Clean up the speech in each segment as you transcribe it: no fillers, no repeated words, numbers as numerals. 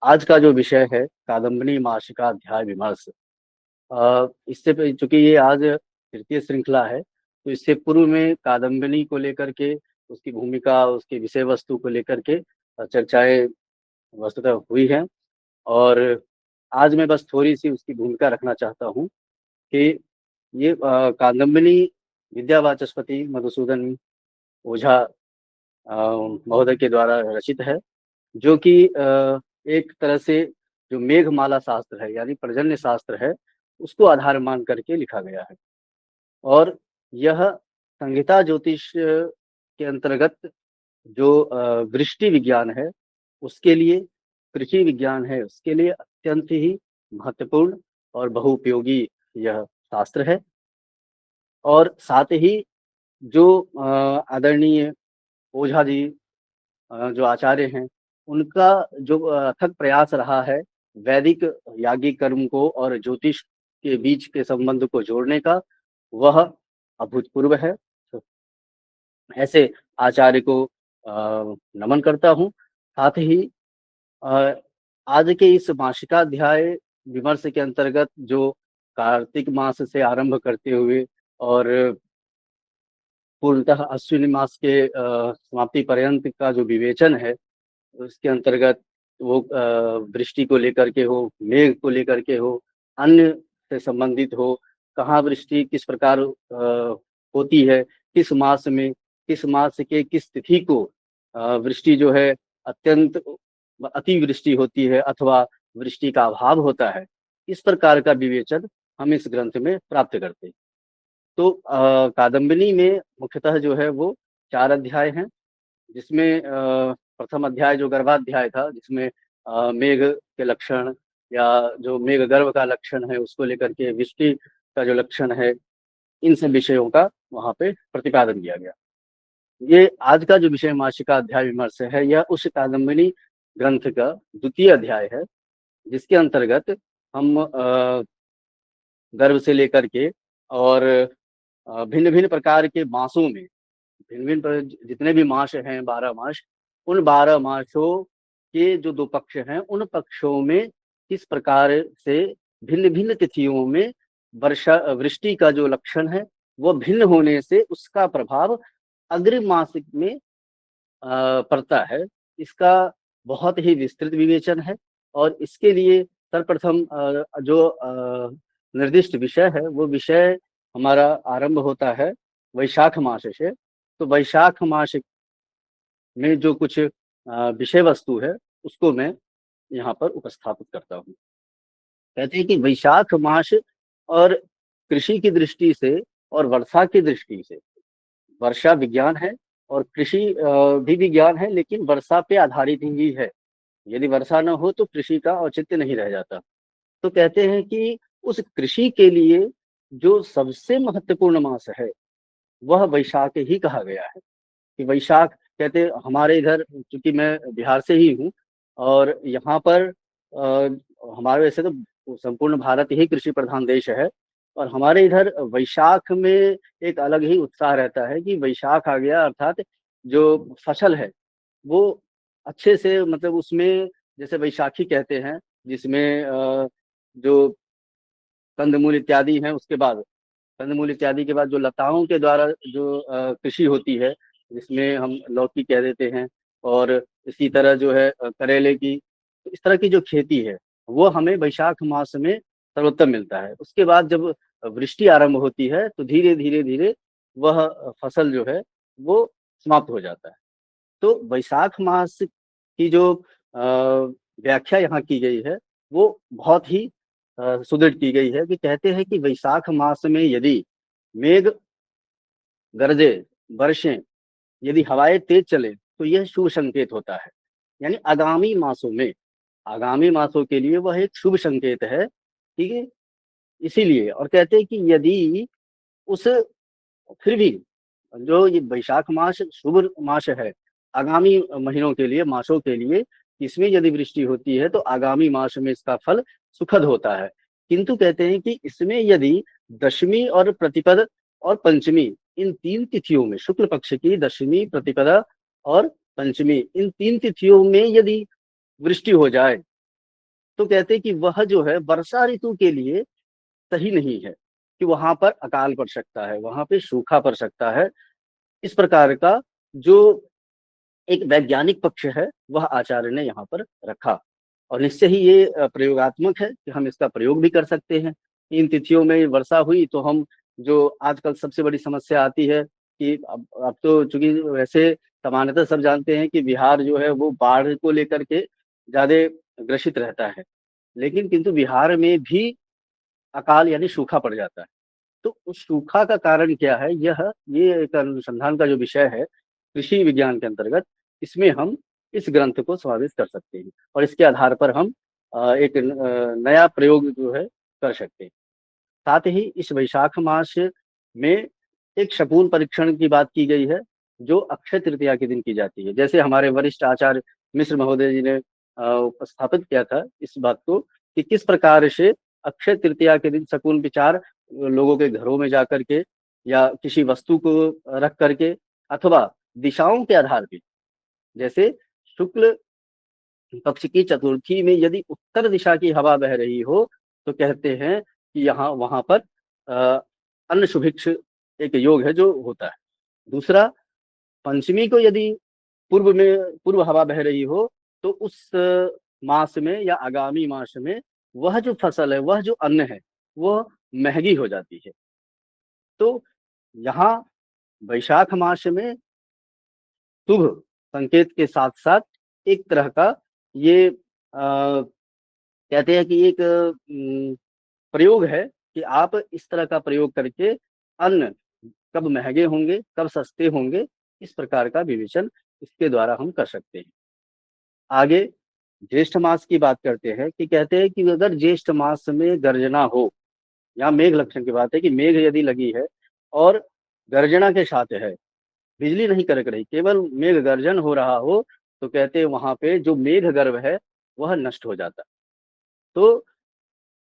आज का जो विषय है कादम्बनी मासिका अध्याय विमर्श। इससे चूंकि ये आज तृतीय श्रृंखला है, तो इससे पूर्व में कादम्बनी को लेकर के, उसकी भूमिका, उसकी विषय वस्तु को लेकर के चर्चाएं वस्तुतः हुई हैं। और आज मैं बस थोड़ी सी उसकी भूमिका रखना चाहता हूँ कि ये कादम्बनी विद्या वाचस्पति मधुसूदन ओझा महोदय के द्वारा रचित है, जो कि एक तरह से जो मेघमाला शास्त्र है यानी पर्जन्य शास्त्र है, उसको आधार मान करके लिखा गया है। और यह संहिता ज्योतिष के अंतर्गत जो वृष्टि विज्ञान है उसके लिए, कृषि विज्ञान है उसके लिए अत्यंत ही महत्वपूर्ण और बहुउपयोगी यह शास्त्र है। और साथ ही जो आदरणीय ओझा जी जो आचार्य हैं, उनका जो अथक प्रयास रहा है वैदिक याज्ञिक कर्म को और ज्योतिष के बीच के संबंध को जोड़ने का, वह अभूतपूर्व है। तो ऐसे आचार्य को नमन करता हूँ। साथ ही अ, आज के इस मासिकाध्याय विमर्श के अंतर्गत जो कार्तिक मास से आरंभ करते हुए और पूर्णतः अश्विनी मास के समाप्ति पर्यंत का जो विवेचन है, उसके अंतर्गत वो वृष्टि को लेकर के हो, मेघ को लेकर के हो, अन्न से संबंधित हो, कहाँ वृष्टि किस प्रकार होती है, किस मास में, किस मास के किस तिथि को वृष्टि जो है अत्यंत अतिवृष्टि होती है अथवा वृष्टि का अभाव होता है, इस प्रकार का विवेचन हम इस ग्रंथ में प्राप्त करते हैं। तो कादम्बिनी में मुख्यतः जो है वो 4 अध्याय हैं, जिसमें प्रथम अध्याय जो गर्भाध्याय था, जिसमें मेघ के लक्षण या जो मेघ गर्भ का लक्षण है उसको लेकर के वृष्टि का जो लक्षण है, इन सब विषयों का वहाँ पे प्रतिपादन किया गया। ये आज का जो विषय मासिका अध्याय विमर्श है, यह उस कादम्बिनी ग्रंथ का द्वितीय अध्याय है, जिसके अंतर्गत हम गर्भ से लेकर के और भिन्न भिन्न प्रकार के मासों में, भिन्न भिन्न जितने भी मास हैं 12 मास, उन 12 मासों के जो 2 पक्ष हैं, उन पक्षों में किस प्रकार से भिन्न भिन्न तिथियों में वर्षा वृष्टि का जो लक्षण है वो भिन्न होने से उसका प्रभाव अग्रिम मास में पड़ता है। इसका बहुत ही विस्तृत विवेचन है। और इसके लिए सर्वप्रथम जो निर्दिष्ट विषय है, वो विषय हमारा आरंभ होता है वैशाख मास से। तो वैशाख मास में जो कुछ विषय वस्तु है, उसको मैं यहाँ पर उपस्थापित करता हूँ। कहते हैं कि वैशाख मास और कृषि की दृष्टि से और वर्षा की दृष्टि से, वर्षा विज्ञान है और कृषि भी विज्ञान है, लेकिन वर्षा पे आधारित ही है। यदि वर्षा न हो तो कृषि का औचित्य नहीं रह जाता। तो कहते हैं कि उस कृषि के लिए जो सबसे महत्वपूर्ण मास है, वह वैशाख ही कहा गया है। कि वैशाख कहते, हमारे इधर, चूंकि मैं बिहार से ही हूँ और यहाँ पर हमारे वैसे तो संपूर्ण भारत ही कृषि प्रधान देश है, और हमारे इधर वैशाख में एक अलग ही उत्साह रहता है कि वैशाख आ गया, अर्थात जो फसल है वो अच्छे से, मतलब उसमें जैसे वैशाखी कहते हैं, जिसमें जो कंदमूल इत्यादि हैं, उसके बाद कंदमूल इत्यादि के बाद जो लताओं के द्वारा जो कृषि होती है, जिसमें हम लौकी कह देते हैं, और इसी तरह जो है करेले की, तो इस तरह की जो खेती है वो हमें वैशाख मास में सर्वोत्तम मिलता है। उसके बाद जब वृष्टि आरंभ होती है तो धीरे धीरे धीरे वह फसल जो है वो समाप्त हो जाता है। तो वैशाख मास की जो व्याख्या यहाँ की गई है वो बहुत ही सुदृढ़ की गई है, कि कहते हैं कि वैशाख मास में यदि मेघ गरजे, बरसें, यदि हवाएं तेज चले, तो यह शुभ संकेत होता है। यानी आगामी मासों में, आगामी मासों के लिए वह एक शुभ संकेत है। ठीक है, इसीलिए, और कहते हैं कि यदि उस, फिर भी जो ये वैशाख मास शुभ मास है आगामी महीनों के लिए, मासों के लिए, इसमें यदि वृष्टि होती है तो आगामी मास में इसका फल सुखद होता है। किंतु कहते हैं कि इसमें यदि दशमी और प्रतिपद और पंचमी, इन 3 तिथियों में, शुक्ल पक्ष की दशमी, प्रतिपदा और पंचमी, इन 3 तिथियों में यदि वृष्टि हो जाए तो कहते हैं कि वह जो है वर्षा ऋतु के लिए सही नहीं है, कि वहां पर अकाल पड़ सकता है, वहां पे सूखा पड़ सकता है। इस प्रकार का जो एक वैज्ञानिक पक्ष है वह आचार्य ने यहाँ पर रखा। और निश्चय ही ये प्रयोगात्मक है कि हम इसका प्रयोग भी कर सकते हैं। इन तिथियों में वर्षा हुई तो हम, जो आजकल सबसे बड़ी समस्या आती है कि अब तो चूंकि वैसे सामान्यतः सब जानते हैं कि बिहार जो है वो बाढ़ को लेकर के ज्यादा ग्रसित रहता है, लेकिन किंतु बिहार में भी अकाल यानी सूखा पड़ जाता है। तो उस सूखा का कारण क्या है, ये एक अनुसंधान का जो विषय है कृषि विज्ञान के अंतर्गत, इसमें हम इस ग्रंथ को समावेश कर सकते हैं और इसके आधार पर हम एक नया प्रयोग जो है कर सकते हैं। साथ ही इस वैशाख मास में एक शगुन परीक्षण की बात की गई है, जो अक्षय तृतीया के दिन की जाती है। जैसे हमारे वरिष्ठ आचार्य मिश्र महोदय जी ने उपस्थापित किया था इस बात को, कि किस प्रकार से अक्षय तृतीया के दिन शगुन विचार लोगों के घरों में जाकर के या किसी वस्तु को रख करके, अथवा दिशाओं के आधार पे, जैसे शुक्ल पक्ष की चतुर्थी में यदि उत्तर दिशा की हवा बह रही हो, तो कहते हैं कि यहाँ वहां पर अ, अन्न सुभिक्ष एक योग है जो होता है। दूसरा, पंचमी को यदि पूर्व हवा बह रही हो, तो उस मास में या आगामी मास में वह जो फसल है, वह जो अन्न है, वह महंगी हो जाती है। तो यहाँ वैशाख मास में शुभ संकेत के साथ साथ एक तरह का ये कहते हैं कि एक प्रयोग है कि आप इस तरह का प्रयोग करके अन्न कब महंगे होंगे, कब सस्ते होंगे, इस प्रकार का विवेचन इसके द्वारा हम कर सकते हैं। आगे ज्येष्ठ मास की बात करते हैं, कि कहते हैं कि अगर ज्येष्ठ मास में गर्जना हो, यहाँ मेघ लक्षण की बात है कि मेघ यदि लगी है और गर्जना के साथ है, बिजली नहीं कड़क रही, केवल मेघ गर्जन हो रहा हो, तो कहते हैं वहां पे जो मेघ गर्भ है वह नष्ट हो जाता। तो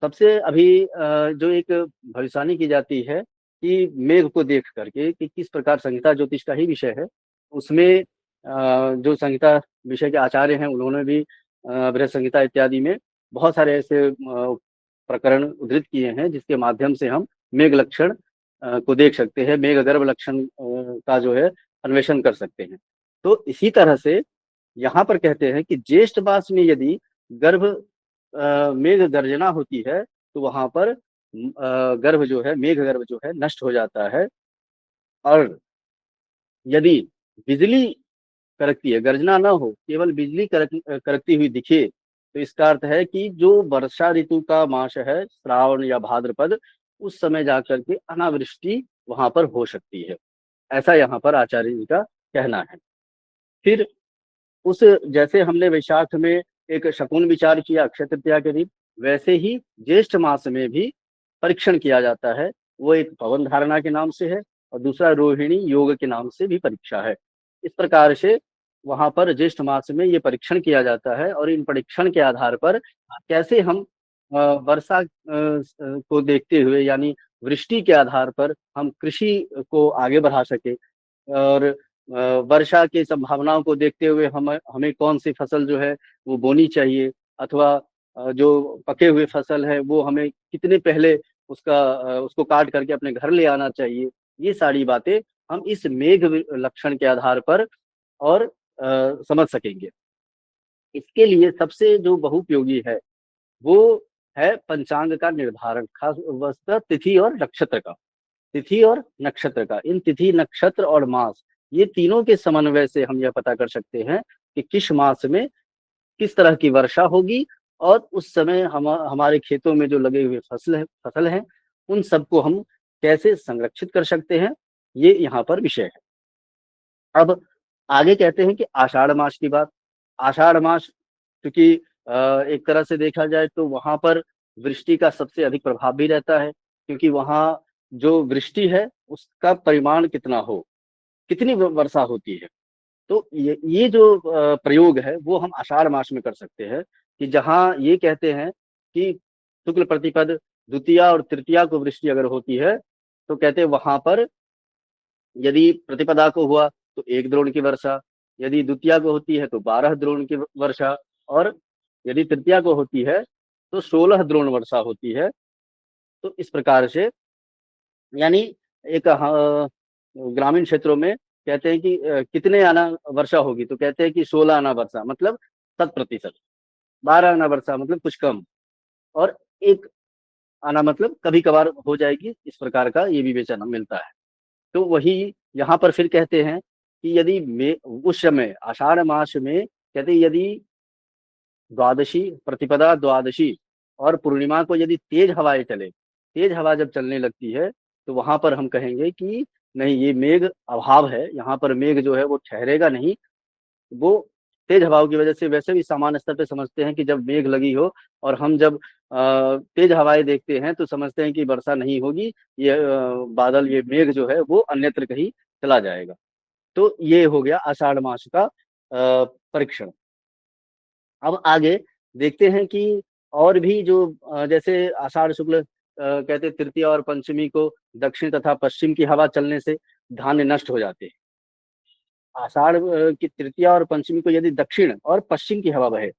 सबसे अभी जो एक भविष्यवाणी की जाती है कि मेघ को देख करके, कि किस प्रकार संहिता ज्योतिष का ही विषय है, उसमें जो संहिता विषय के आचार्य हैं उन्होंने भी बृहद संहिता इत्यादि में बहुत सारे ऐसे प्रकरण उद्धृत किए हैं, जिसके माध्यम से हम मेघ लक्षण को देख सकते हैं, मेघ गर्भ लक्षण का जो है अन्वेषण कर सकते हैं। तो इसी तरह से यहाँ पर कहते हैं कि ज्येष्ठ मास में यदि गर्भ मेघ गर्जना होती है, तो वहां पर गर्भ जो है, मेघ गर्भ जो है नष्ट हो जाता है। और यदि बिजली कड़कती है, गर्जना ना हो, केवल बिजली कड़कती हुई दिखे, तो इसका अर्थ है कि जो वर्षा ऋतु का मास है, श्रावण या भाद्रपद, उस समय जाकर के अनावृष्टि वहां पर हो सकती है। ऐसा यहाँ पर आचार्य जी का कहना है। फिर उस, जैसे हमने वैशाख में एक शकुन विचार किया अक्षय तृतीया के दिन, वैसे ही ज्येष्ठ मास में भी परीक्षण किया जाता है। वो एक पवन धारणा के नाम से है और दूसरा रोहिणी योग के नाम से भी परीक्षा है। इस प्रकार से वहां पर ज्येष्ठ मास में ये परीक्षण किया जाता है और इन परीक्षण के आधार पर कैसे हम वर्षा को देखते हुए, यानी वृष्टि के आधार पर हम कृषि को आगे बढ़ा सके, और वर्षा की संभावनाओं को देखते हुए हम हमें कौन सी फसल जो है वो बोनी चाहिए, अथवा जो पके हुए फसल है वो हमें कितने पहले उसको काट करके अपने घर ले आना चाहिए। ये सारी बातें हम इस मेघ लक्षण के आधार पर और समझ सकेंगे। इसके लिए सबसे जो बहुपयोगी है वो है पंचांग का निर्धारण, खास वस्तुतः तिथि और नक्षत्र का। तिथि और नक्षत्र का, इन तिथि नक्षत्र और मास, ये तीनों के समन्वय से हम यह पता कर सकते हैं कि किस मास में किस तरह की वर्षा होगी, और उस समय हमारे खेतों में जो लगे हुए फसल है उन सबको हम कैसे संरक्षित कर सकते हैं, ये यहाँ पर विषय है। अब आगे कहते हैं कि आषाढ़ मास की बात। आषाढ़ मास क्योंकि एक तरह से देखा जाए तो वहां पर वृष्टि का सबसे अधिक प्रभाव भी रहता है, क्योंकि वहां जो वृष्टि है उसका परिमाण कितना हो, कितनी वर्षा होती है। तो ये जो प्रयोग है वो हम आषाढ़ मास में कर सकते हैं, कि जहाँ ये कहते हैं कि शुक्ल प्रतिपद द्वितीया और तृतीया को वृष्टि अगर होती है, तो कहते हैं वहां पर यदि प्रतिपदा को हुआ तो 1 द्रोण की वर्षा, यदि द्वितीया को होती है तो 12 द्रोण की वर्षा, और यदि तृतीया को होती है तो 16 द्रोण वर्षा होती है। तो इस प्रकार से यानी एक ग्रामीण क्षेत्रों में कहते हैं कि कितने आना वर्षा होगी, तो कहते हैं कि 16 आना वर्षा मतलब 100%, 12 आना वर्षा मतलब कुछ कम, और एक आना मतलब कभी कभार हो जाएगी, इस प्रकार का ये विवेचन मिलता है। तो वही यहाँ पर फिर कहते हैं कि यदि उस समय आषाढ़ मास में कहते हैं यदि द्वादशी प्रतिपदा द्वादशी और पूर्णिमा को यदि तेज हवाएं चले, तेज हवा जब चलने लगती है तो वहां पर हम कहेंगे कि नहीं, ये मेघ अभाव है, यहाँ पर मेघ जो है वो ठहरेगा नहीं। वो तेज हवाओं की वजह से वैसे भी सामान्य स्तर पे समझते हैं कि जब मेघ लगी हो और हम जब तेज हवाएं देखते हैं तो समझते हैं कि वर्षा नहीं होगी, ये बादल, ये मेघ जो है वो अन्यत्र कहीं चला जाएगा। तो ये हो गया आषाढ़ मास का परीक्षण। अब आगे देखते हैं कि और भी जो जैसे आषाढ़ शुक्ल कहते तृतीय और पंचमी को दक्षिण तथा पश्चिम की हवा चलने से धान्य नष्ट हो जाते हैं। आषाढ़ की तृतीया और पंचमी को यदि दक्षिण और पश्चिम की हवा बहे,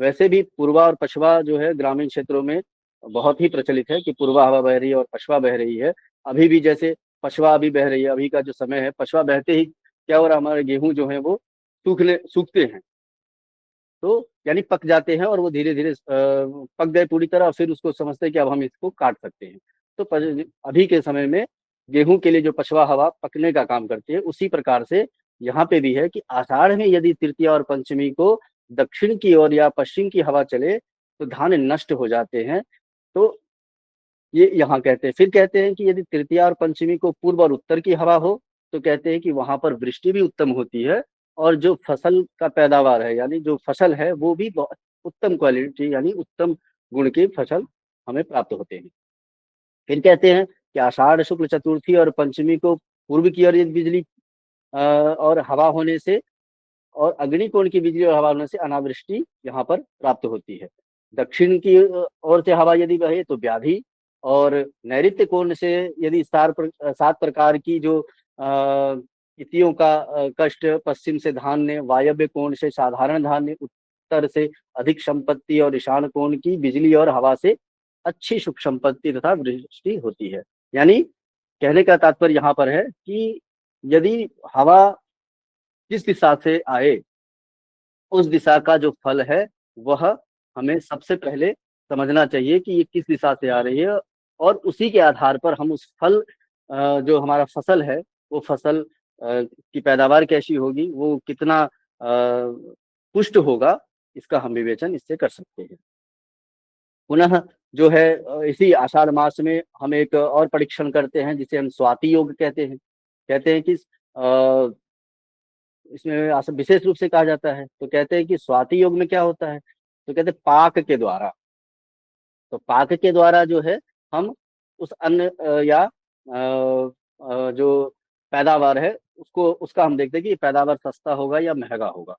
वैसे भी पूर्वा और पछवा जो है ग्रामीण क्षेत्रों में बहुत ही प्रचलित है कि पूर्वा हवा बह रही है और पछवा बह रही है। अभी भी जैसे पछवा अभी बह रही है, अभी का जो समय है, पछवा बहते ही क्या हो रहा है, हमारे गेहूं जो है वो सूखते हैं, तो यानी पक जाते हैं और वो धीरे धीरे पक गए पूरी तरह, और फिर उसको समझते हैं कि अब हम इसको काट सकते हैं। तो अभी के समय में गेहूं के लिए जो पछवा हवा पकने का काम करती है, उसी प्रकार से यहाँ पे भी है कि आषाढ़ में यदि तृतीया और पंचमी को दक्षिण की ओर या पश्चिम की हवा चले तो धान नष्ट हो जाते हैं। तो ये यहाँ कहते हैं। फिर कहते हैं कि यदि तृतीया और पंचमी को पूर्व और उत्तर की हवा हो तो कहते हैं कि वहां पर वृष्टि भी उत्तम होती है, और जो फसल का पैदावार है यानी जो फसल है वो भी बहुत उत्तम क्वालिटी यानी उत्तम गुण की फसल हमें प्राप्त होते हैं। फिर कहते हैं कि आषाढ़ शुक्ल चतुर्थी और पंचमी को पूर्व की ओर यदि बिजली और हवा होने से और अग्नि कोण की बिजली और हवा होने से अनावृष्टि यहाँ पर प्राप्त होती है। दक्षिण की ओर से हवा यदि बहे तो व्याधि, और नैऋत्य कोण से यदि 7 प्रकार की जो तिथियों का कष्ट, पश्चिम से धान्य, वायव्य कोण से साधारण धान्य, उत्तर से अधिक संपत्ति और ईशान कोण की बिजली और हवा से अच्छी सुख संपत्ति तथा वृष्टि होती है। यानी कहने का तात्पर्य यहाँ पर है कि यदि हवा जिस दिशा से आए उस दिशा का जो फल है वह हमें सबसे पहले समझना चाहिए कि ये किस दिशा से आ रही है, और उसी के आधार पर हम उस फल जो हमारा फसल है वो फसल की पैदावार कैसी होगी, वो कितना पुष्ट होगा, इसका हम विवेचन इससे कर सकते हैं। पुनः जो है इसी आषाढ़ मास में हम एक और परीक्षण करते हैं जिसे हम स्वाति योग कहते हैं। कहते हैं कि इसमें विशेष रूप से कहा जाता है, तो कहते हैं कि स्वाति योग में क्या होता है, तो कहते हैं पाक के द्वारा। तो पाक के द्वारा जो है हम उस अन्न या जो पैदावार है उसको उसका हम देखते हैं कि पैदावार सस्ता होगा या महंगा होगा।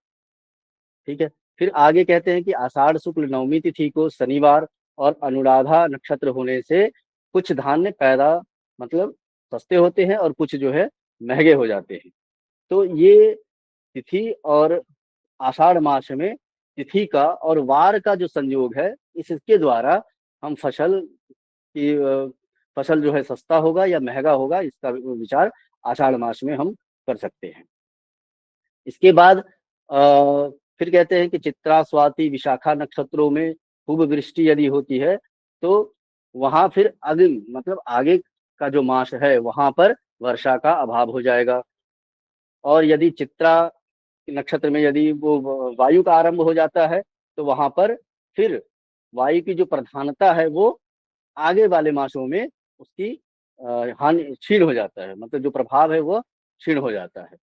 ठीक है। फिर आगे कहते हैं कि आषाढ़ शुक्ल नवमी तिथि को शनिवार और अनुराधा नक्षत्र होने से कुछ धान्य पैदा मतलब सस्ते होते हैं और कुछ जो है महंगे हो जाते हैं। तो ये तिथि और आषाढ़ मास में तिथि का और वार का जो संयोग है, इसके द्वारा हम फसल जो है सस्ता होगा या महंगा होगा, इसका विचार आषाढ़ मास में हम कर सकते हैं। इसके बाद फिर कहते हैं कि चित्रा स्वाति विशाखा नक्षत्रों में खूब वृष्टि यदि होती है तो वहां फिर अग्नि मतलब आगे का जो मास है वहां पर वर्षा का अभाव हो जाएगा। और यदि चित्रा नक्षत्र में यदि वो वायु का आरंभ हो जाता है तो वहां पर फिर वायु की जो प्रधानता है वो आगे वाले मासों में उसकी हानि क्षीण हो जाता है, मतलब जो प्रभाव है वो क्षीण हो जाता है।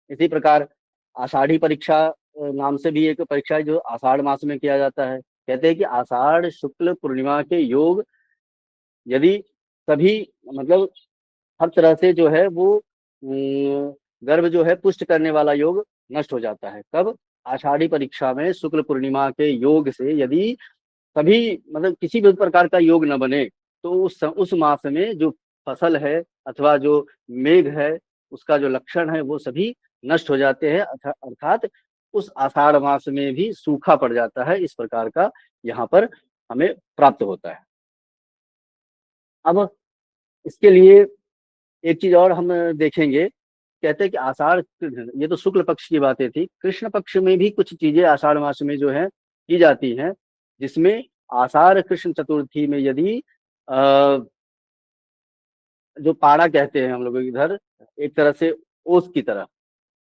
इसी प्रकार आषाढ़ी परीक्षा नाम से भी एक परीक्षा है जो आषाढ़ मास में किया जाता है। कहते हैं कि आषाढ़ शुक्ल पूर्णिमा के योग यदि सभी मतलब हर तरह से जो है वो गर्भ जो है पुष्ट करने वाला योग नष्ट हो जाता है। कब? आषाढ़ी परीक्षा में शुक्ल पूर्णिमा के योग से यदि सभी मतलब किसी भी प्रकार का योग न बने तो उस मास में जो फसल है अथवा जो मेघ है उसका जो लक्षण है वो सभी नष्ट हो जाते हैं, अर्थात उस आषाढ़ मास में भी सूखा पड़ जाता है। इस प्रकार का यहाँ पर हमें प्राप्त होता है। अब इसके लिए एक चीज़ और हम देखेंगे, कहते हैं कि आषाढ़, ये तो शुक्ल पक्ष की बातें थी, कृष्ण पक्ष में भी कुछ चीज़ें आषाढ़ मास में जो है की जाती हैं, जिसमें आषाढ़ कृष्ण चतुर्थी में यदि अ, जो पाड़ा कहते हैं हम लोग इधर, एक तरह से ओस की तरह,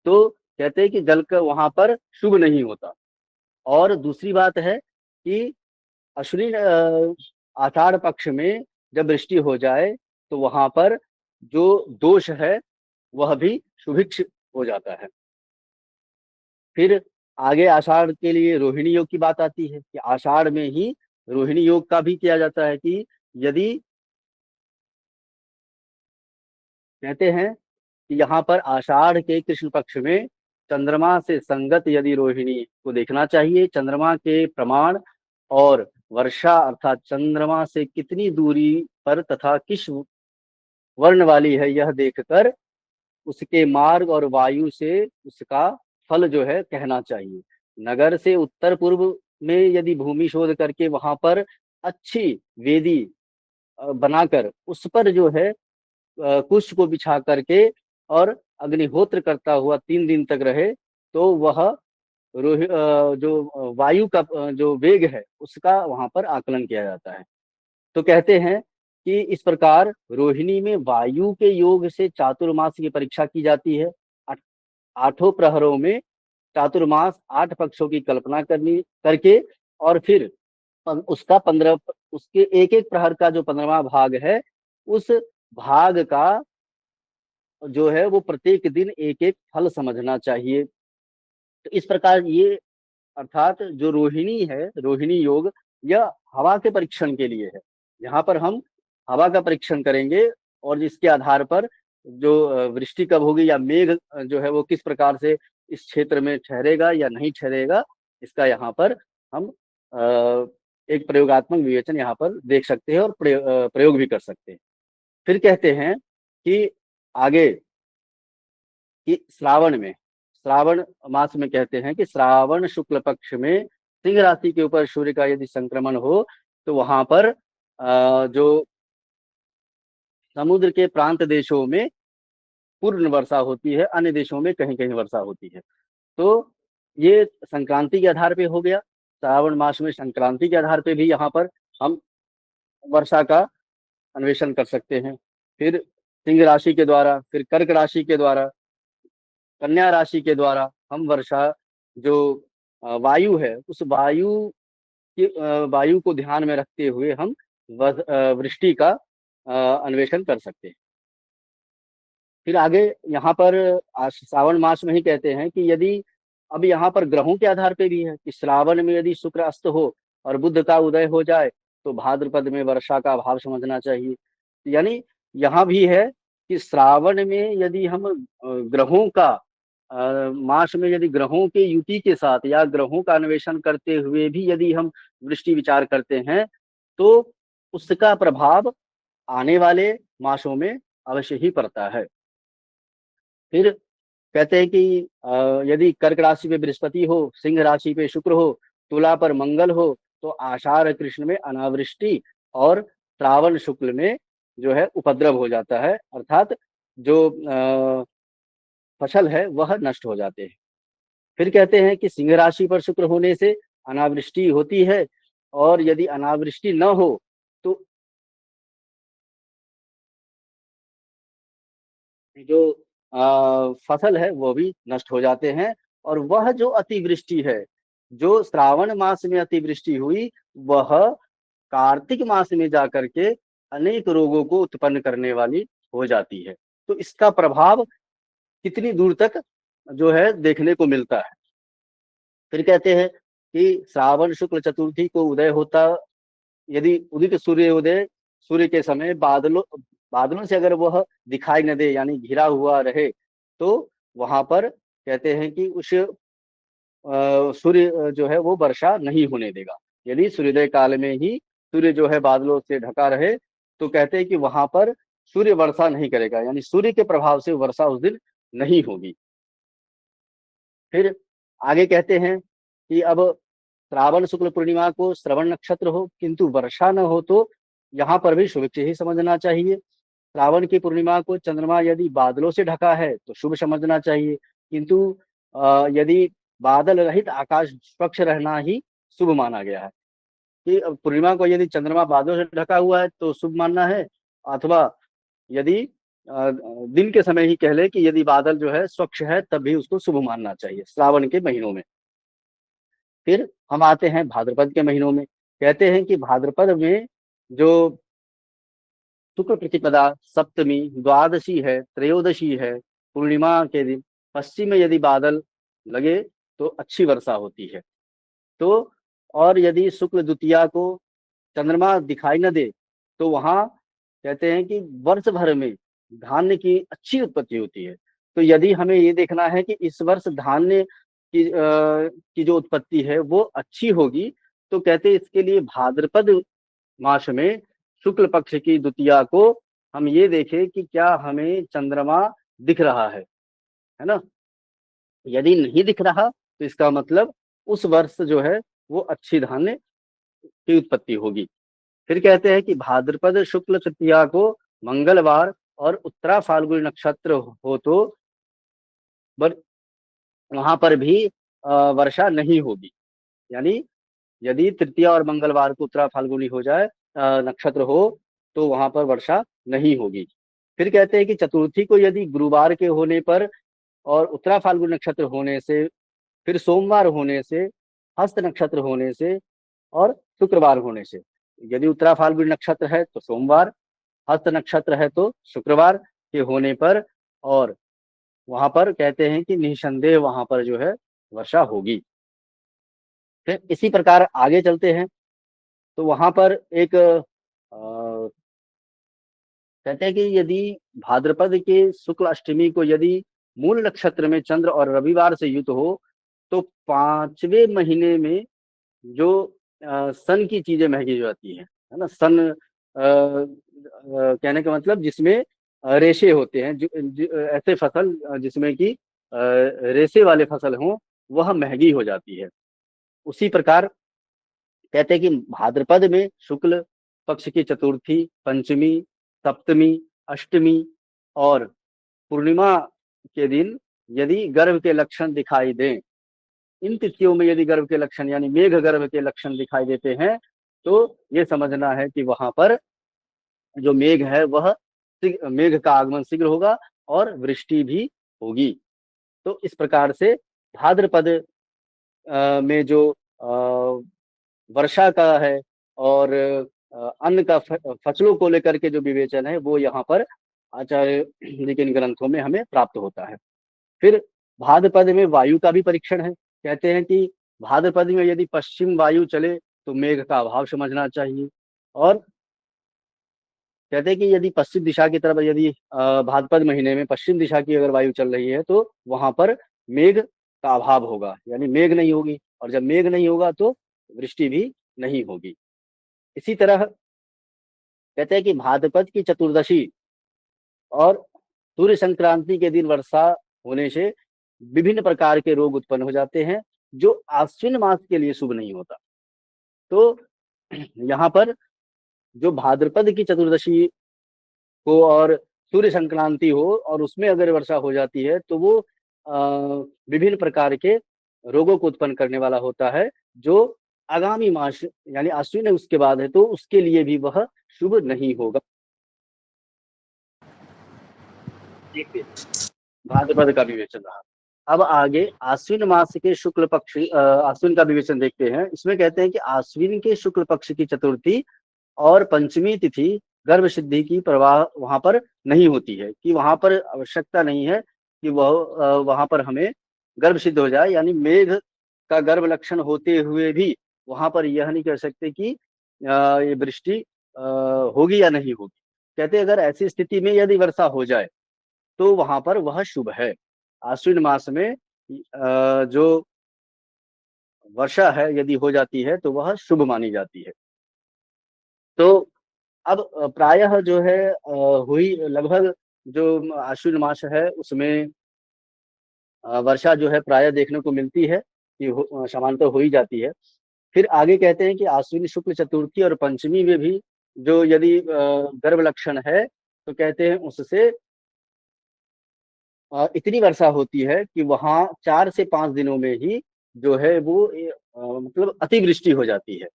तो कहते हैं कि जल का वहाँ पर शुभ नहीं होता। और दूसरी बात है कि अश्विन आषाढ़ पक्ष में जब वृष्टि हो जाए तो वहां पर जो दोष है वह भी सुभिक्ष हो जाता है। फिर आगे आषाढ़ के लिए रोहिणी योग की बात आती है कि आषाढ़ में ही रोहिणी योग का भी किया जाता है कि यदि, कहते हैं कि यहाँ पर आषाढ़ के कृष्ण पक्ष में चंद्रमा से संगत यदि रोहिणी को देखना चाहिए, चंद्रमा के प्रमाण और वर्षा अर्थात चंद्रमा से कितनी दूरी पर तथा किस वर्ण वाली है यह देखकर उसके मार्ग और वायु से उसका फल जो है कहना चाहिए। नगर से उत्तर पूर्व में यदि भूमि शोध करके वहां पर अच्छी वेदी बनाकर उस पर जो है कुश को बिछा करके और अग्निहोत्र करता हुआ 3 दिन तक रहे, तो वह जो वायु का जो वेग है उसका वहां पर आकलन किया जाता है। तो कहते हैं कि इस प्रकार रोहिणी में वायु के योग से चातुर्मास की परीक्षा की जाती है। 8 प्रहरों में चातुर्मास 8 पक्षों की कल्पना करनी करके, और फिर उसका 15, उसके एक एक प्रहर का जो 15वां भाग है, उस भाग का जो है वो प्रत्येक दिन एक एक फल समझना चाहिए। तो इस प्रकार ये, अर्थात जो रोहिणी है, रोहिणी योग, यह हवा के परीक्षण के लिए है। यहाँ पर हम हवा का परीक्षण करेंगे और जिसके आधार पर जो वृष्टि कब होगी या मेघ जो है वो किस प्रकार से इस क्षेत्र में ठहरेगा या नहीं ठहरेगा, इसका यहाँ पर हम एक प्रयोगात्मक विवेचन यहाँ पर देख सकते हैं और प्रयोग भी कर सकते हैं। फिर कहते हैं कि आगे कि श्रावण में, श्रावण मास में कहते हैं कि श्रावण शुक्ल पक्ष में सिंह राशि के ऊपर सूर्य का यदि संक्रमण हो तो वहां पर जो समुद्र के प्रांत देशों में पूर्ण वर्षा होती है, अन्य देशों में कहीं कहीं वर्षा होती है। तो ये संक्रांति के आधार पे हो गया। श्रावण मास में संक्रांति के आधार पे भी यहाँ पर हम वर्षा का अन्वेषण कर सकते हैं। फिर सिंह राशि के द्वारा, फिर कर्क राशि के द्वारा, कन्या राशि के द्वारा हम वर्षा जो वायु है उस वायु को ध्यान में रखते हुए हम वृष्टि का अन्वेषण कर सकते हैं। फिर आगे यहाँ पर श्रावण मास में ही कहते हैं कि यदि, अब यहाँ पर ग्रहों के आधार पे भी है कि श्रावण में यदि शुक्र अस्त हो और बुध का उदय हो जाए तो भाद्रपद में वर्षा का अभाव समझना चाहिए। यानी यहाँ भी है कि श्रावण में यदि हम ग्रहों का मास में यदि ग्रहों के युति के साथ या ग्रहों का अन्वेषण करते हुए भी यदि हम वृष्टि विचार करते हैं तो उसका प्रभाव आने वाले मासों में अवश्य ही पड़ता है। फिर कहते हैं कि यदि कर्क राशि पे बृहस्पति हो, सिंह राशि पे शुक्र हो, तुला पर मंगल हो तो आषाढ़ कृष्ण में अनावृष्टि और श्रावण शुक्ल में जो है उपद्रव हो जाता है, अर्थात जो फसल है वह नष्ट हो जाते हैं। फिर कहते हैं कि सिंह राशि पर शुक्र होने से अनावृष्टि होती है, और यदि अनावृष्टि न हो तो जो फसल है वो भी नष्ट हो जाते हैं। और वह जो अतिवृष्टि है, जो श्रावण मास में अतिवृष्टि हुई, वह कार्तिक मास में जाकर के अनेक रोगों को उत्पन्न करने वाली हो जाती है। तो इसका प्रभाव कितनी दूर तक जो है देखने को मिलता है। फिर कहते हैं कि श्रावण शुक्ल चतुर्थी को उदय होता, यदि उदित सूर्योदय सूर्य के समय बादलों बादलों से अगर वह दिखाई न दे यानी घिरा हुआ रहे, तो वहां पर कहते हैं कि उस सूर्य जो है वो वर्षा नहीं होने देगा। यदि सूर्योदय काल में ही सूर्य जो है बादलों से ढका रहे तो कहते हैं कि वहां पर सूर्य वर्षा नहीं करेगा, यानी सूर्य के प्रभाव से वर्षा उस दिन नहीं होगी। फिर आगे कहते हैं कि अब श्रावण शुक्ल पूर्णिमा को श्रवण नक्षत्र हो किंतु वर्षा न हो तो यहाँ पर भी शुभ ही समझना चाहिए। श्रावण की पूर्णिमा को चंद्रमा यदि बादलों से ढका है तो शुभ समझना चाहिए, किंतु यदि बादल रहित आकाश स्वच्छ रहना ही शुभ माना गया है। कि पूर्णिमा को यदि चंद्रमा बादलों से ढका हुआ है तो शुभ मानना है, अथवा यदि दिन के समय ही कह ले कि यदि बादल जो है स्वच्छ है तब भी उसको शुभ मानना चाहिए श्रावण के महीनों में। फिर हम आते हैं भाद्रपद के महीनों में। कहते हैं कि भाद्रपद में जो शुक्ल प्रतिपदा, सप्तमी, द्वादशी है, त्रयोदशी है, पूर्णिमा के दिन पश्चिम में यदि बादल लगे तो अच्छी वर्षा होती है। तो और यदि शुक्ल द्वितीया को चंद्रमा दिखाई न दे तो वहां कहते हैं कि वर्ष भर में धान्य की अच्छी उत्पत्ति होती है। तो यदि हमें ये देखना है कि इस वर्ष धान्य की जो उत्पत्ति है वो अच्छी होगी, तो कहते हैं इसके लिए भाद्रपद मास में शुक्ल पक्ष की द्वितीया को हम ये देखें कि क्या हमें चंद्रमा दिख रहा है ना। यदि नहीं दिख रहा तो इसका मतलब उस वर्ष जो है वो अच्छी धान्य की उत्पत्ति होगी। फिर कहते हैं कि भाद्रपद शुक्ल तृतीया को मंगलवार और उत्तरा फाल्गुनी नक्षत्र हो तो वहां पर भी वर्षा नहीं होगी। यानी यदि तृतीया और मंगलवार को उत्तरा फाल्गुनी हो जाए, नक्षत्र हो, तो वहां पर वर्षा नहीं होगी। फिर कहते हैं कि चतुर्थी को यदि गुरुवार के होने पर और उत्तरा फाल्गुनी नक्षत्र होने से, फिर सोमवार होने से, हस्त नक्षत्र होने से और शुक्रवार होने से, यदि उत्तरा फाल्गुनी नक्षत्र है तो सोमवार, हस्त नक्षत्र है तो शुक्रवार के होने पर, और वहां पर कहते हैं कि निसंदेह वहां पर जो है वर्षा होगी। फिर इसी प्रकार आगे चलते हैं तो वहां पर एक कहते हैं कि यदि भाद्रपद के शुक्ल अष्टमी को यदि मूल नक्षत्र में चंद्र और रविवार से युक्त हो तो 5वें महीने में जो सन की चीजें महंगी हो जाती है ना। सन कहने का मतलब जिसमें रेशे होते हैं, ऐसे फसल जिसमें कि रेशे वाले फसल हों वह महंगी हो जाती है। उसी प्रकार कहते हैं कि भाद्रपद में शुक्ल पक्ष की चतुर्थी, पंचमी, सप्तमी, अष्टमी और पूर्णिमा के दिन यदि गर्भ के लक्षण दिखाई दें, इन तिथियों में यदि गर्भ के लक्षण यानी मेघ गर्भ के लक्षण दिखाई देते हैं तो ये समझना है कि वहां पर जो मेघ है वह मेघ का आगमन शीघ्र होगा और वृष्टि भी होगी। तो इस प्रकार से भाद्रपद में जो वर्षा का है और अन्न का फसलों को लेकर के जो विवेचन है वो यहाँ पर आचार्य जी के इन ग्रंथों में हमें प्राप्त होता है। फिर भाद्रपद में वायु का भी परीक्षण है। कहते हैं कि भाद्रपद में यदि पश्चिम वायु चले तो मेघ का अभाव समझना चाहिए, और कहते हैं कि यदि पश्चिम दिशा की तरफ यदि भाद्रपद महीने में पश्चिम दिशा की अगर वायु चल रही है तो वहां पर मेघ का अभाव होगा, यानी मेघ नहीं होगी, और जब मेघ नहीं होगा तो वृष्टि भी नहीं होगी। इसी तरह कहते हैं कि भाद्रपद की चतुर्दशी और सूर्य संक्रांति के दिन वर्षा होने से विभिन्न प्रकार के रोग उत्पन्न हो जाते हैं जो आश्विन मास के लिए शुभ नहीं होता। तो यहाँ पर जो भाद्रपद की चतुर्दशी हो और सूर्य संक्रांति हो और उसमें अगर वर्षा हो जाती है तो वो विभिन्न प्रकार के रोगों को उत्पन्न करने वाला होता है, जो आगामी मास यानी अश्विन है उसके बाद है तो उसके लिए भी वह शुभ नहीं होगा। भाद्रपद का विवेचन रहा। अब आगे आश्विन मास के शुक्ल पक्ष आश्विन का विवेचन देखते हैं। इसमें कहते हैं कि आश्विन के शुक्ल पक्ष की चतुर्थी और पंचमी तिथि गर्भ सिद्धि की प्रवाह वहां पर नहीं होती है, कि वहां पर आवश्यकता नहीं है कि वह वहां पर हमें गर्भ सिद्ध हो जाए, यानी मेघ का गर्भ लक्षण होते हुए भी वहां पर यह नहीं कह सकते कि ये वृष्टि होगी या नहीं होगी। कहते अगर ऐसी स्थिति में यदि वर्षा हो जाए तो वहां पर वह शुभ है। आश्विन मास में जो वर्षा है यदि हो जाती है तो वह शुभ मानी जाती है। तो अब प्रायः जो है हुई लगभग जो आश्विन मास है उसमें वर्षा जो है प्रायः देखने को मिलती है। कि सामान्यतः हो ही जाती है। फिर आगे कहते हैं कि आश्विन शुक्ल चतुर्थी और पंचमी में भी जो यदि गर्भ लक्षण है, तो कहते हैं उससे इतनी वर्षा होती है कि वहाँ 4 से 5 दिनों में ही जो है वो मतलब अतिवृष्टि हो जाती है।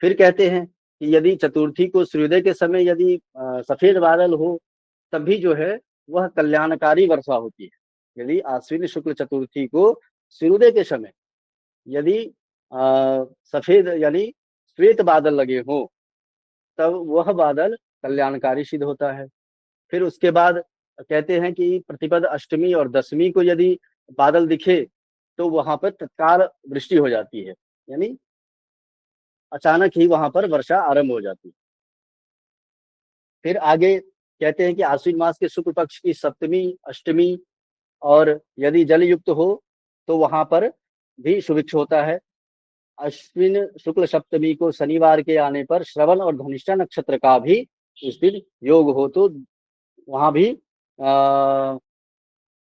फिर कहते हैं कि यदि चतुर्थी को सूर्योदय के समय यदि सफेद बादल हो, तब भी जो है वह कल्याणकारी वर्षा होती है। यदि आश्विन शुक्ल चतुर्थी को सूर्योदय के समय यदि सफेद यानी श्वेत बादल लगे हों, तब वह बादल कल्याणकारी सिद्ध होता है। फिर उसके बाद कहते हैं कि प्रतिपद अष्टमी और दशमी को यदि बादल दिखे, तो वहां पर तत्काल वृष्टि हो जाती है, यानी अचानक ही वहां पर वर्षा आरंभ हो जाती है। फिर आगे कहते हैं कि आश्विन मास के शुक्ल पक्ष की सप्तमी, अष्टमी और यदि जल युक्त हो, तो वहां पर भी सुभिक्ष होता है। अश्विन शुक्ल सप्तमी को शनिवार के आने पर श्रवण और धनिष्ठा नक्षत्र का भी उस दिन योग हो, तो वहां भी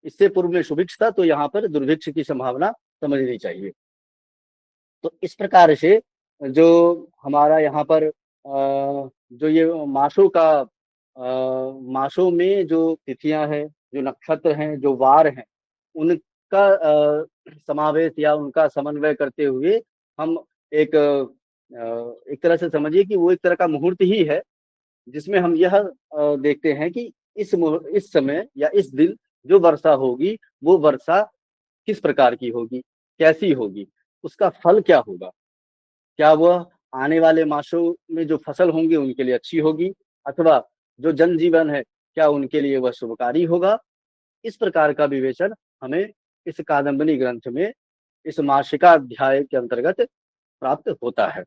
इससे पूर्व में सुभिक्ष था, तो यहाँ पर दुर्भिक्ष की संभावना समझनी चाहिए। तो इस प्रकार से जो हमारा यहाँ पर जो ये मासों का मासों में जो तिथियां हैं, जो नक्षत्र हैं, जो वार हैं, उनका समावेश या उनका समन्वय करते हुए हम एक तरह से समझिए कि वो एक तरह का मुहूर्त ही है, जिसमें हम यह देखते हैं कि इस समय या इस दिन जो वर्षा होगी, वो वर्षा किस प्रकार की होगी, कैसी होगी, उसका फल क्या होगा, क्या वह आने वाले मासों में जो फसल होंगी उनके लिए अच्छी होगी, अथवा जो जनजीवन है क्या उनके लिए वह शुभकारी होगा। इस प्रकार का विवेचन हमें इस कादम्बरी ग्रंथ में इस मासिका अध्याय के अंतर्गत प्राप्त होता है।